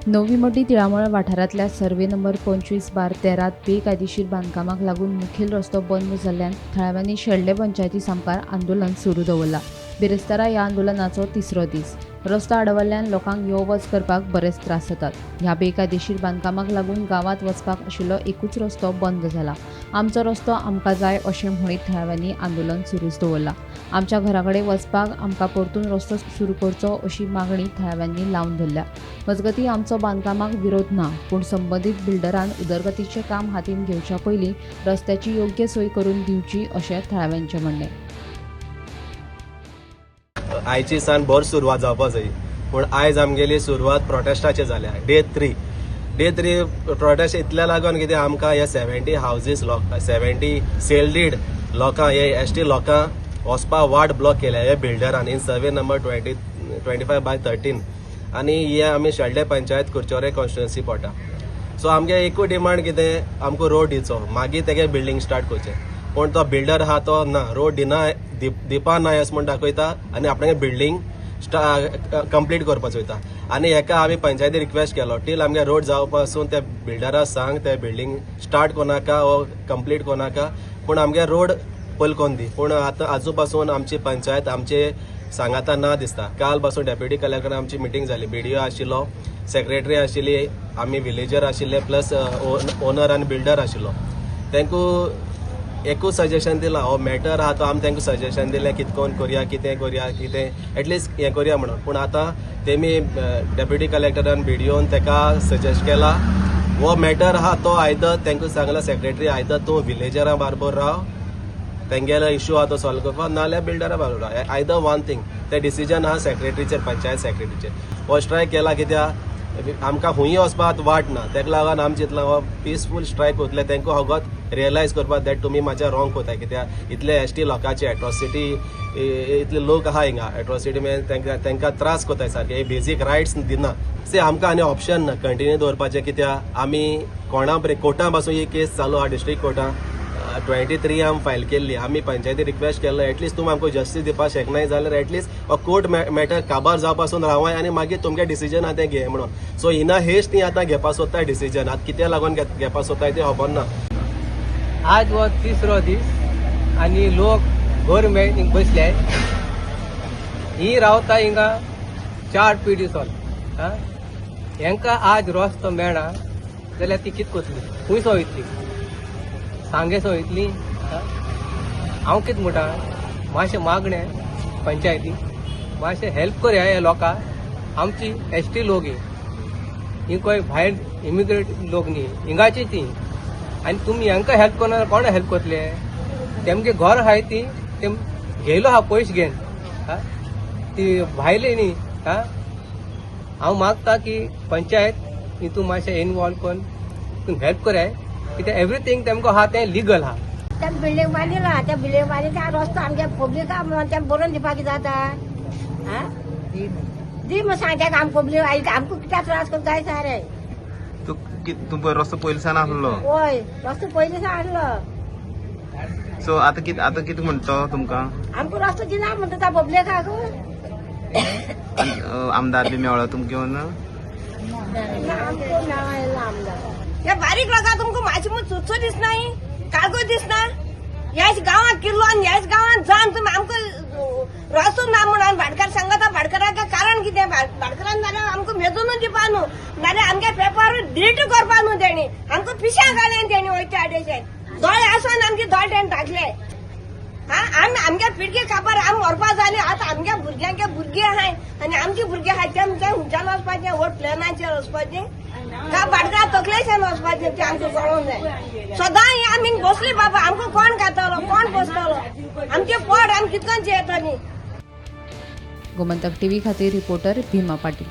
नवी मोठी तिळामळ वाठारांतल्या सर्वे नंबर 25/13 बेकायदेशीर बांदकामाक लागून मुखेल रस्तो बंद जाल्ल्यान थळाव्यांनी शेल्डे पंचायती सांगपार आंदोलन सुरू दवरला। बिरेस्तारा ह्या आंदोलनाचो तिसरो दीस। रस्तो आडवल्ल्यान लोकांक यो वच करपाक बरेच त्रास जातात। ह्या बेकायदेशीर बांदकामाक लागून गावात वचपाक आशिल्लो एकूच रस्तो बंद जाला। आमचो रस्तो आमकां जाय अशें म्हणीत थळाव्यांनी आंदोलन सुरूच दवरला। आमच्या घराकडे वचपाक आमकां परतून रस्तो सुरू करचो अशी मागणी थळाव्यांनी लावन धरल्या। मजगतीं आमचो बांदकामाक विरोध ना, पूण संबंदीत बिल्डरान उदरगतीचें काम हातीन घेवच्या पयलीं रस्त्याची योग्य सोय करून दिवची अशें थळाव्यांचें म्हणणें। आयची सान बरी सुरवात जावपाक जाय, पूण आयज आमगेली सुरवात प्रोटेस्टाची जाल्या। डे 3 प्रोटेस्ट इतल्या लागून कितें आमकां हे 70 हावजीस 70 सेल्डीड लोकां हे एसटी लोकां वचपा वाट ब्लॉक केल्या हे बिल्डरान इन सर्वे नंबर 25/13 आनी हे आमी शेल्डे पंचायत कुरचोरे कॉन्स्टिट्युएन्सी पडटा। सो आमगे एकूच डिमांड कितें आमकां रोड दिवचो, मागीर तेगे बिल्डींग स्टार्ट करचें। पूण तो बिल्डर आहा तो ना, रोड दिवपा ना अशें म्हण दाखयता आनी आपणागे बिल्डींग कंप्लीट करपाक वयता। आनी हेका आमी पंचायती रिक्वेस्ट केलो टील आमगे रोड जावपा पासून त्या बिल्डराक सांग ते बिल्डींग स्टार्ट कोनाका वो कंप्लीट कोनाका, पूण आमगे रोड पयल कोन दी। पूण आतां आजू पासून आमची पंचायत आमचे सांगाता ना दिसता। काल पासून डेप्युटी कलेक्टर आमची मिटींग जाली, BDO आशिल्लो, सेक्रेटरी आशिल्ली, आमी विलेजर आशिल्ले, प्लस ओनर आनी बिल्डर आशिल्लो। तांकां एकूच सजेशन दिला, हो मॅटर आहा तो आमी तांकां सजेशन दिलें कितकोन करया, कितें एटलिस्ट हें करया म्हणून। पूण आतां तेमी डेप्युटी कलेक्टरान BDOन ताका सजेस्ट केला हो मॅटर आहा तो आयदर तांकां सांगला सेक्रेटरी आयदर तूं विलेजरा बरोबर राव, तेंगेलो इश्यू आहा तो सॉल्व करपाक, नाल्यार बिल्डरा बरोबर राव। आयदर वन थिंग ते डिसिजन आहा सेक्रेटरीचेर, पंचायत सेक्रेटरीचेर। हो स्ट्रायक केला कित्याक आमकां हुंय वचपाक वाट ना, तेका लागून आमी चिंतलां हो पिसफूल स्ट्रायक उरतले। तांकां होगोत रियलायज करपाक दॅट तुमी म्हाज्या रॉंग कोताय, कित्याक इतले एसटी लोकांची एट्रॉसिटी, इतले लोक आहा हिंगा एट्रॉसिटी म्हणजे तांकां त्रास कोताय सारके, हे बेजीक रायट्स दिना। से आमकां आनी ऑप्शन ना कंटिन्यू दवरपाचें, कित्याक आमी कोणा कोर्टां पासून ही केस चालू आहा डिस्ट्रिक्ट कोर्टां 23 आमी फायल केल्ली। आमी पंचायती रिक्वेस्ट केल्लो एटलिस्ट तुमी आमकां जस्टीस दिवपाक शकनाय जाल्यार एटलिस्ट हो कोर्ट मॅटर काबार जावपासून रावाय आनी मागीर तुमगे डिसिजन आहा तें घे म्हणून। सो हिना हेच ती आतां घेवपाक सोदताय डिसिजन, आतां कित्या लागून घेवपाक सोदताय तें खबर ना। आज हो तिसरो दीस आनी लोक घर मेळून बसले, ही रावता हिंगा 4 पिढी सोल। हेंकां आज रस्तो मेळना जाल्यार ती कितें करतली, खुंयसो वयतली, सांगेसो वयतली। हांव कितें म्हणटा, मातशें मागणें पंचायती मातशें हेल्प करया ह्या लोकांक। आमची एसटी लोक ही कोण भायर इमिग्रेट लोक न्ही, हिंगाची ती, आनी तुमी हांकां हेल्प करना कोण हेल्प करतले? तेमगे घर आहाय ती तेम घेयलो आहा पयशे घेवन, ती भायली न्ही। हांव मागता की पंचायत हितून मातशें इनवॉल्व करून तुमी हेल्प कराय, कित्याक एवरीथींग तेमकां आहा तें लिगल आहा। त्या बिल्डींग बांदिला, त्या बिल्डींग बांदिला रस्तो आमगे पब्लीक तें बरोवन दिवपाक जाता। दी म्हूण सांगता आमी पब्लीक आमकां कित्याक त्रास करता जाय सारे। तुमकां रस्तो पयलीसान आसलो? होय, रस्तो पयलीसान आसलो। सो आतां कितें म्हणटा तुमकां? आमकां रस्तो दिना म्हणटा त्या पब्लिकाक। आमदार बी मेळ्ळो तुमकां घेवन? आमकां मेळ्ळो आमदार। हे बारीक लोकांक तुमकां म्हाजी म्हूण सुचो दिसना, काळगो दिसना? ह्याच गांवांत किल्लो आनी ह्याच गांवांत जावन तुमी आमकां रस्तो ना म्हणून भाटकार सांगता। भाटकाराक कारण कितें? भाटकारान जाल्यार आमकां मेजूनच दिवपा न्हू, नाल्यार आमगे पेपर डिलीट करपा न्हू तेणी, आमकां पिश्यां घालें तेणी वयच्या आडेशेन दोळे आसून आमगे दोळे तेणी टाकले। आमी आमगे पिडके काबार आमी व्हरपा जाली, आतां आमगे भुरग्यांचे भुरगे आहाय आनी आमचे भुरगे आहाय ते हुंच्यान वचपाचें, व्हड प्लेनाचेर वचपाचें का भाटकार तकलेच्यान वचपाचें तें आमकां कळोंक जाय। सदां आमी बसली बाबा, आमकां कोण खातलो, कोण बसतलो, आमचे पोट आमी कितकोन जेयतली। गोमंतक टीव्ही खातीर रिपोर्टर भीमा पाटील।